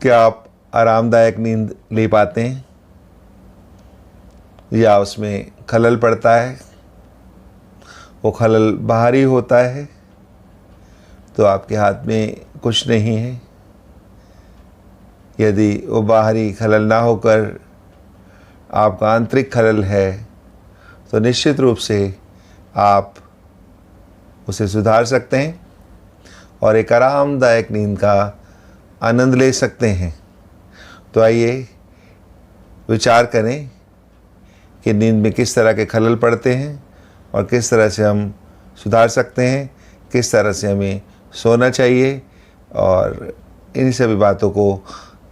क्या आप आरामदायक नींद ले पाते हैं या उसमें खलल पड़ता है? वो खलल बाहरी होता है तो आपके हाथ में कुछ नहीं है। यदि वो बाहरी खलल ना होकर आपका आंतरिक खलल है तो निश्चित रूप से आप उसे सुधार सकते हैं और एक आरामदायक नींद का आनंद ले सकते हैं। तो आइए विचार करें कि नींद में किस तरह के खलल पड़ते हैं और किस तरह से हम सुधार सकते हैं, किस तरह से हमें सोना चाहिए, और इन सभी बातों को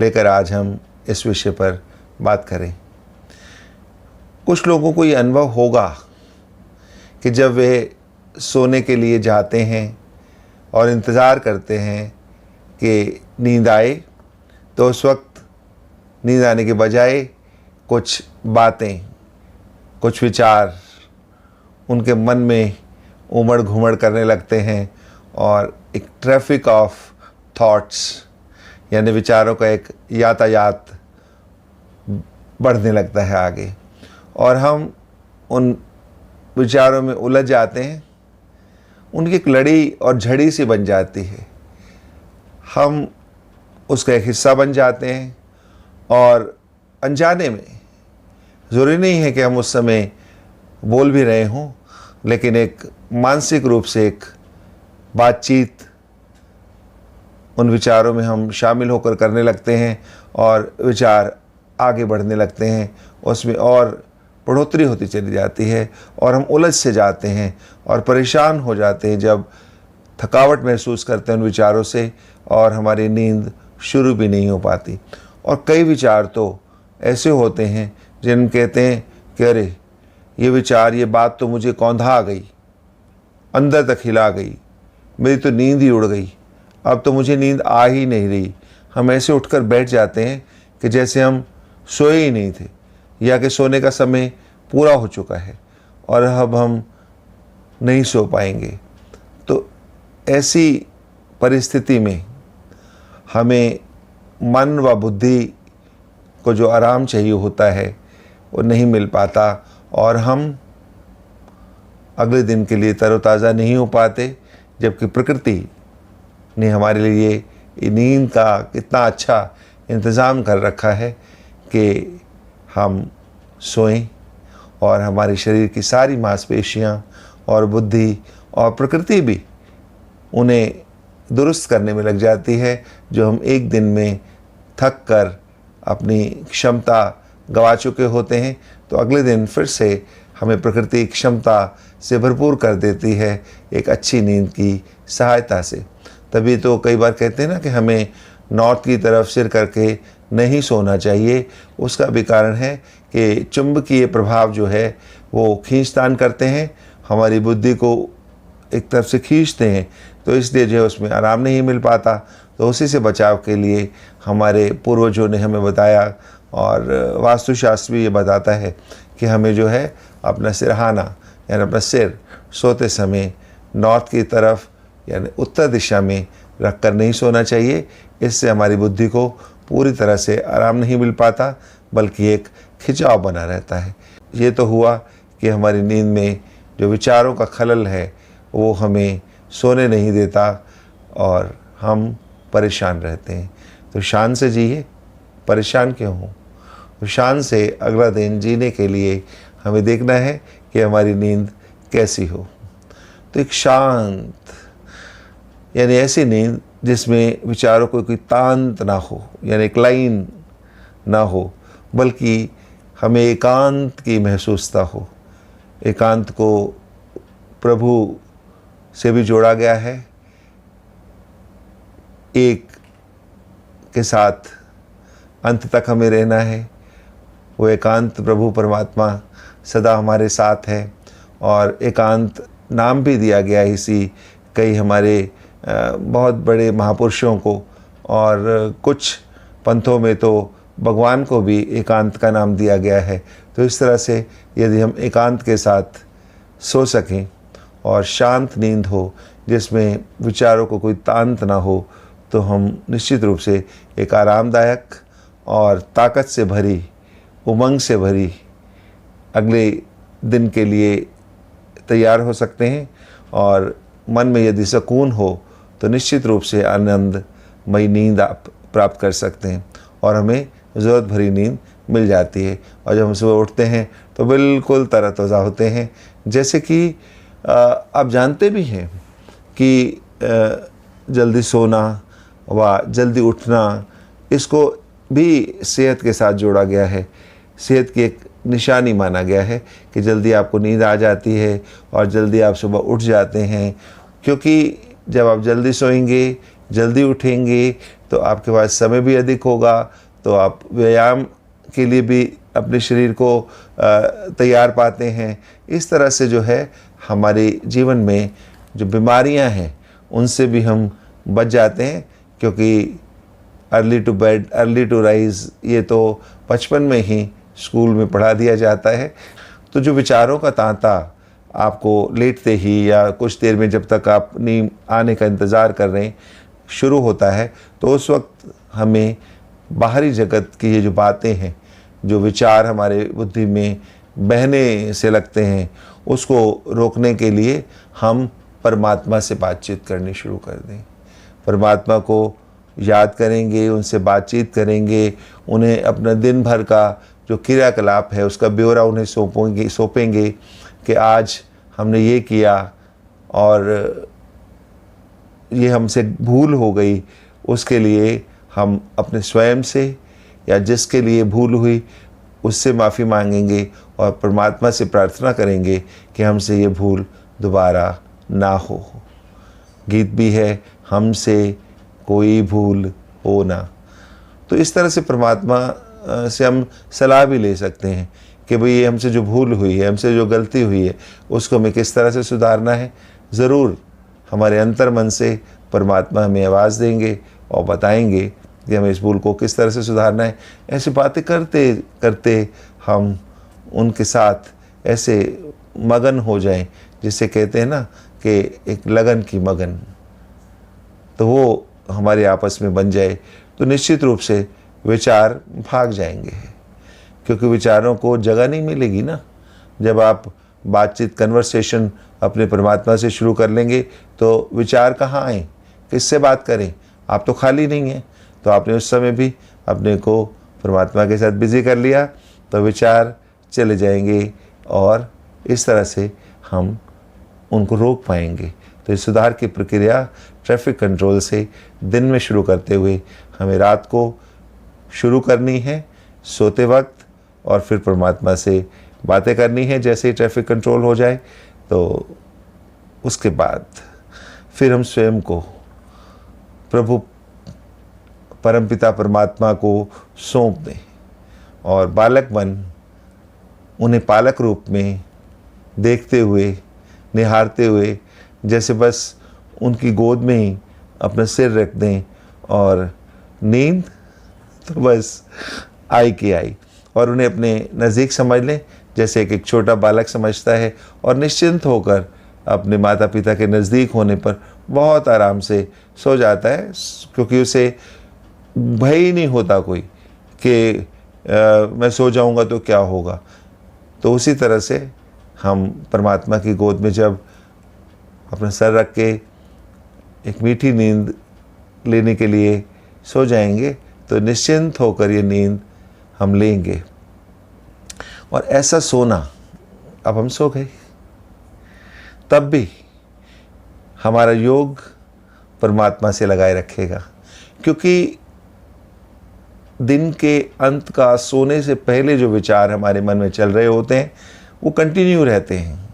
लेकर आज हम इस विषय पर बात करें। कुछ लोगों को ये अनुभव होगा कि जब वे सोने के लिए जाते हैं और इंतज़ार करते हैं कि नींद आए, तो उस वक्त नींद आने के बजाय कुछ बातें, कुछ विचार उनके मन में उमड़ घुमड़ करने लगते हैं और एक ट्रैफिक ऑफ थॉट्स यानी विचारों का एक यातायात बढ़ने लगता है आगे, और हम उन विचारों में उलझ जाते हैं। उनकी एक लड़ी और झड़ी सी बन जाती है, हम उसका एक हिस्सा बन जाते हैं और अनजाने में, ज़रूरी नहीं है कि हम उस समय बोल भी रहे हों, लेकिन एक मानसिक रूप से एक बातचीत उन विचारों में हम शामिल होकर करने लगते हैं और विचार आगे बढ़ने लगते हैं, उसमें और बढ़ोतरी होती चली जाती है और हम उलझ से जाते हैं और परेशान हो जाते हैं जब थकावट महसूस करते हैं उन विचारों से, और हमारी नींद शुरू भी नहीं हो पाती। और कई विचार तो ऐसे होते हैं जिन कहते हैं कि अरे ये विचार, ये बात तो मुझे कौंधा गई, अंदर तक हिला गई, मेरी तो नींद ही उड़ गई, अब तो मुझे नींद आ ही नहीं रही। हम ऐसे उठकर बैठ जाते हैं कि जैसे हम सोए ही नहीं थे या कि सोने का समय पूरा हो चुका है और अब हम नहीं सो पाएंगे। तो ऐसी परिस्थिति में हमें मन व बुद्धि को जो आराम चाहिए होता है वो नहीं मिल पाता और हम अगले दिन के लिए तरोताज़ा नहीं हो पाते, जबकि प्रकृति ने हमारे लिए नींद का कितना अच्छा इंतज़ाम कर रखा है कि हम सोएं और हमारे शरीर की सारी मांसपेशियां और बुद्धि और प्रकृति भी उन्हें दुरुस्त करने में लग जाती है। जो हम एक दिन में थक कर अपनी क्षमता गवा चुके होते हैं, तो अगले दिन फिर से हमें प्रकृति क्षमता से भरपूर कर देती है एक अच्छी नींद की सहायता से। तभी तो कई बार कहते हैं ना कि हमें नॉर्थ की तरफ सिर करके नहीं सोना चाहिए। उसका भी कारण है कि चुंबकीय प्रभाव जो है वो खींचतान करते हैं, हमारी बुद्धि को एक तरफ से खींचते हैं, तो इसलिए जो है उसमें आराम नहीं मिल पाता। तो उसी से बचाव के लिए हमारे पूर्वजों ने हमें बताया, और वास्तुशास्त्र भी ये बताता है कि हमें जो है अपना सिरहाना यानी अपना सिर सोते समय नॉर्थ की तरफ यानी उत्तर दिशा में रख कर नहीं सोना चाहिए। इससे हमारी बुद्धि को पूरी तरह से आराम नहीं मिल पाता, बल्कि एक खिंचाव बना रहता है। ये तो हुआ कि हमारी नींद में जो विचारों का खलल है वो हमें सोने नहीं देता और हम परेशान रहते हैं। तो शान से जिए, परेशान क्यों हो? तो शान से अगला दिन जीने के लिए हमें देखना है कि हमारी नींद कैसी हो। तो एक शांत यानी ऐसी नींद जिसमें विचारों को कोई तांत ना हो, यानी एक लाइन ना हो, बल्कि हमें एकांत की महसूसता हो। एकांत को प्रभु से भी जोड़ा गया है। एक के साथ अंत तक हमें रहना है। वो एकांत प्रभु परमात्मा सदा हमारे साथ है, और एकांत नाम भी दिया गया इसी कई हमारे बहुत बड़े महापुरुषों को, और कुछ पंथों में तो भगवान को भी एकांत का नाम दिया गया है। तो इस तरह से यदि हम एकांत के साथ सो सकें और शांत नींद हो जिसमें विचारों को कोई तांत ना हो, तो हम निश्चित रूप से एक आरामदायक और ताकत से भरी, उमंग से भरी अगले दिन के लिए तैयार हो सकते हैं। और मन में यदि सुकून हो तो निश्चित रूप से आनंदमयी नींद आप प्राप्त कर सकते हैं और हमें ज़रूरत भरी नींद मिल जाती है। और जब हम सुबह उठते हैं तो बिल्कुल तरोताज़ा होते हैं। जैसे कि आप जानते भी हैं कि जल्दी सोना व जल्दी उठना, इसको भी सेहत के साथ जोड़ा गया है। सेहत की एक निशानी माना गया है कि जल्दी आपको नींद आ जाती है और जल्दी आप सुबह उठ जाते हैं। क्योंकि जब आप जल्दी सोएंगे, जल्दी उठेंगे तो आपके पास समय भी अधिक होगा, तो आप व्यायाम के लिए भी अपने शरीर को तैयार पाते हैं। इस तरह से जो है हमारे जीवन में जो बीमारियां हैं उनसे भी हम बच जाते हैं। क्योंकि early to bed early to rise, ये तो बचपन में ही स्कूल में पढ़ा दिया जाता है। तो जो विचारों का तांता आपको लेटते ही या कुछ देर में जब तक आप नींद आने का इंतज़ार कर रहे हैं शुरू होता है, तो उस वक्त हमें बाहरी जगत की ये जो बातें हैं, जो विचार हमारे बुद्धि में बहने से लगते हैं, उसको रोकने के लिए हम परमात्मा से बातचीत करनी शुरू कर दें। परमात्मा को याद करेंगे, उनसे बातचीत करेंगे, उन्हें अपना दिन भर का जो क्रियाकलाप है उसका ब्यौरा उन्हें सौंपेंगे कि आज हमने ये किया और ये हमसे भूल हो गई। उसके लिए हम अपने स्वयं से या जिसके लिए भूल हुई उससे माफ़ी मांगेंगे और परमात्मा से प्रार्थना करेंगे कि हमसे ये भूल दोबारा ना हो। गीत भी है, हमसे कोई भूल हो ना। तो इस तरह से परमात्मा से हम सलाह भी ले सकते हैं कि भाई ये हमसे जो भूल हुई है, हमसे जो गलती हुई है, उसको हमें किस तरह से सुधारना है। ज़रूर हमारे अंतर मन से परमात्मा हमें आवाज़ देंगे और बताएंगे कि हमें इस भूल को किस तरह से सुधारना है। ऐसी बातें करते करते हम उनके साथ ऐसे मगन हो जाएं, जिसे कहते हैं ना कि एक लगन की मगन, तो वो हमारे आपस में बन जाए, तो निश्चित रूप से विचार भाग जाएंगे। क्योंकि विचारों को जगह नहीं मिलेगी ना। जब आप बातचीत, कन्वर्सेशन अपने परमात्मा से शुरू कर लेंगे तो विचार कहाँ आए, किससे बात करें। आप तो खाली नहीं हैं, तो आपने उस समय भी अपने को परमात्मा के साथ बिजी कर लिया, तो विचार चले जाएंगे और इस तरह से हम उनको रोक पाएंगे। तो इस सुधार की प्रक्रिया ट्रैफिक कंट्रोल से दिन में शुरू करते हुए हमें रात को शुरू करनी है सोते वक्त, और फिर परमात्मा से बातें करनी है। जैसे ही ट्रैफिक कंट्रोल हो जाए तो उसके बाद फिर हम स्वयं को प्रभु परमपिता परमात्मा को सौंप दें और बालक मन उन्हें पालक रूप में देखते हुए, निहारते हुए, जैसे बस उनकी गोद में ही अपना सिर रख दें और नींद तो बस आई की आई, और उन्हें अपने नज़दीक समझ लें जैसे एक छोटा बालक समझता है, और निश्चिंत होकर अपने माता पिता के नज़दीक होने पर बहुत आराम से सो जाता है। क्योंकि उसे भय ही नहीं होता कोई कि मैं सो जाऊंगा तो क्या होगा। तो उसी तरह से हम परमात्मा की गोद में जब अपना सर रख के एक मीठी नींद लेने के लिए सो जाएंगे तो निश्चिंत होकर ये नींद हम लेंगे। और ऐसा सोना, अब हम सो गए, तब भी हमारा योग परमात्मा से लगाए रखेगा। क्योंकि दिन के अंत का सोने से पहले जो विचार हमारे मन में चल रहे होते हैं वो कंटिन्यू रहते हैं।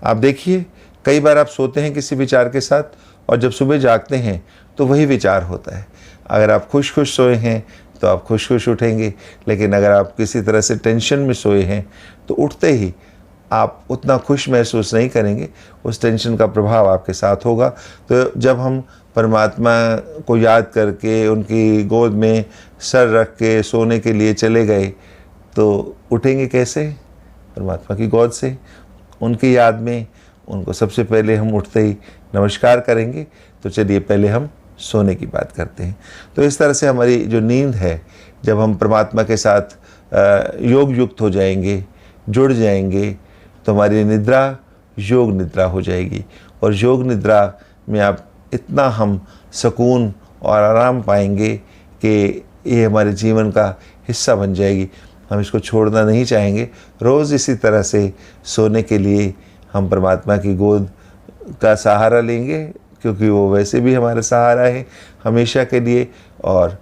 आप देखिए, कई बार आप सोते हैं किसी विचार के साथ और जब सुबह जागते हैं तो वही विचार होता है। अगर आप खुश खुश सोए हैं तो आप खुश खुश उठेंगे, लेकिन अगर आप किसी तरह से टेंशन में सोए हैं तो उठते ही आप उतना खुश महसूस नहीं करेंगे, उस टेंशन का प्रभाव आपके साथ होगा। तो जब हम परमात्मा को याद करके उनकी गोद में सर रख के सोने के लिए चले गए तो उठेंगे कैसे? परमात्मा की गोद से, उनकी याद में। उनको सबसे पहले हम उठते ही नमस्कार करेंगे। तो चलिए पहले हम सोने की बात करते हैं। तो इस तरह से हमारी जो नींद है, जब हम परमात्मा के साथ योग युक्त हो जाएंगे, जुड़ जाएंगे, तो हमारी निद्रा योग निद्रा हो जाएगी। और योग निद्रा में आप इतना हम सुकून और आराम पाएंगे कि ये हमारे जीवन का हिस्सा बन जाएगी। हम इसको छोड़ना नहीं चाहेंगे। रोज़ इसी तरह से सोने के लिए हम परमात्मा की गोद का सहारा लेंगे, क्योंकि वो वैसे भी हमारा सहारा है हमेशा के लिए। और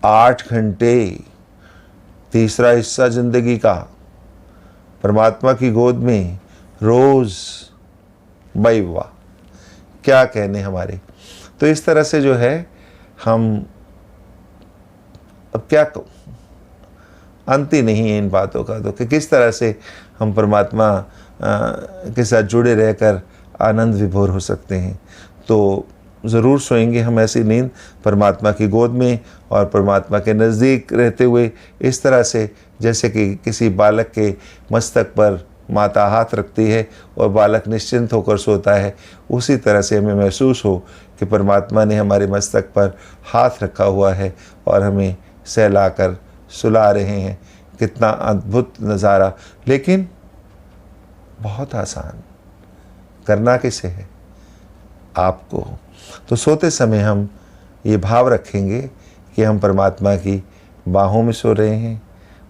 8 घंटे, तीसरा हिस्सा ज़िंदगी का परमात्मा की गोद में रोज़, भाई वाह, क्या कहने हमारे। तो इस तरह से जो है हम, अब क्या कहूँ, अंत ही नहीं है इन बातों का तो, कि किस तरह से हम परमात्मा के साथ जुड़े रहकर आनंद विभोर हो सकते हैं। तो ज़रूर सोएंगे हम ऐसी नींद परमात्मा की गोद में और परमात्मा के नज़दीक रहते हुए, इस तरह से जैसे कि किसी बालक के मस्तक पर माता हाथ रखती है और बालक निश्चिंत होकर सोता है, उसी तरह से हमें महसूस हो कि परमात्मा ने हमारे मस्तक पर हाथ रखा हुआ है और हमें सहलाकर सुला रहे हैं। कितना अद्भुत नज़ारा, लेकिन बहुत आसान। करना किसे है? आपको। तो सोते समय हम ये भाव रखेंगे कि हम परमात्मा की बाहों में सो रहे हैं,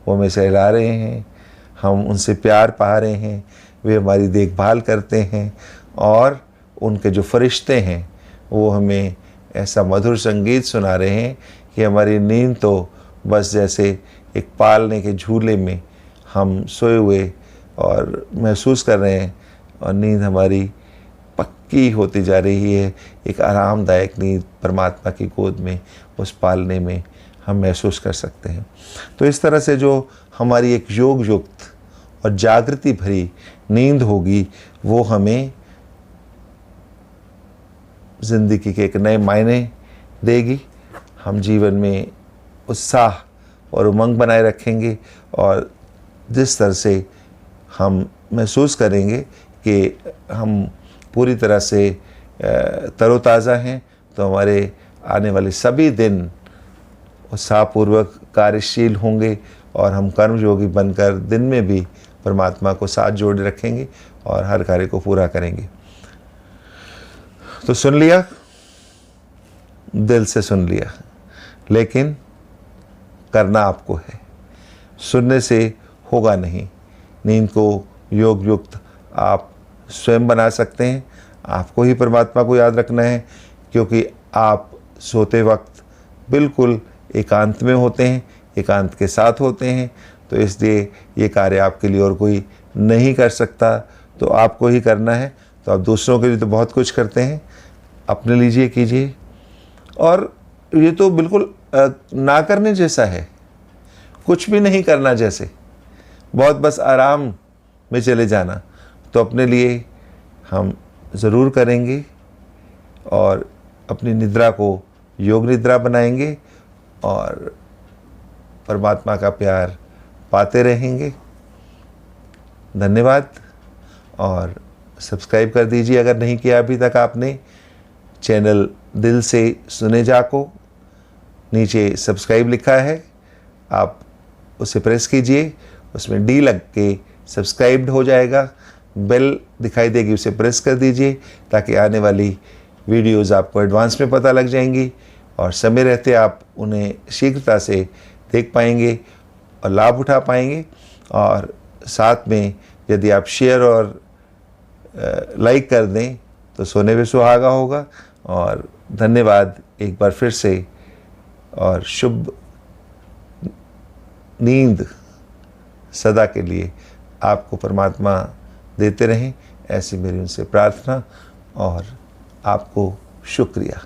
वो हमें सहला रहे हैं, हम उनसे प्यार पा रहे हैं, वे हमारी देखभाल करते हैं, और उनके जो फरिश्ते हैं वो हमें ऐसा मधुर संगीत सुना रहे हैं कि हमारी नींद तो बस जैसे एक पालने के झूले में हम सोए हुए और महसूस कर रहे हैं, और नींद हमारी पक्की होती जा रही है। एक आरामदायक नींद परमात्मा की गोद में, उस पालने में हम महसूस कर सकते हैं। तो इस तरह से जो हमारी एक योग युक्त और जागृति भरी नींद होगी, वो हमें ज़िंदगी के एक नए मायने देगी। हम जीवन में उत्साह और उमंग बनाए रखेंगे, और जिस तरह से हम महसूस करेंगे कि हम पूरी तरह से तरोताज़ा हैं, तो हमारे आने वाले सभी दिन उत्साहपूर्वक कार्यशील होंगे, और हम कर्मयोगी बनकर दिन में भी परमात्मा को साथ जोड़े रखेंगे और हर कार्य को पूरा करेंगे। तो सुन लिया, दिल से सुन लिया, लेकिन करना आपको है। सुनने से होगा नहीं। नींद को योग युक्त आप स्वयं बना सकते हैं। आपको ही परमात्मा को याद रखना है, क्योंकि आप सोते वक्त बिल्कुल एकांत में होते हैं, एकांत के साथ होते हैं। तो इसलिए ये कार्य आपके लिए और कोई नहीं कर सकता, तो आपको ही करना है। तो आप दूसरों के लिए तो बहुत कुछ करते हैं, अपने लीजिए, कीजिए। और ये तो बिल्कुल ना करने जैसा है, कुछ भी नहीं करना जैसे, बहुत बस आराम में चले जाना। तो अपने लिए हम ज़रूर करेंगे और अपनी निद्रा को योग निद्रा बनाएंगे और परमात्मा का प्यार पाते रहेंगे। धन्यवाद। और सब्सक्राइब कर दीजिए अगर नहीं किया अभी तक आपने चैनल दिल से सुने जा को। नीचे सब्सक्राइब लिखा है, आप उसे प्रेस कीजिए, उसमें डी लग के सब्सक्राइब्ड हो जाएगा। बेल दिखाई देगी, उसे प्रेस कर दीजिए ताकि आने वाली वीडियोज़ आपको एडवांस में पता लग जाएंगी और समय रहते आप उन्हें शीघ्रता से देख पाएंगे और लाभ उठा पाएंगे। और साथ में यदि आप शेयर और लाइक कर दें तो सोने पे सुहागा होगा। और धन्यवाद एक बार फिर से, और शुभ नींद सदा के लिए आपको परमात्मा देते रहें, ऐसी मेरी उनसे प्रार्थना। और आपको शुक्रिया।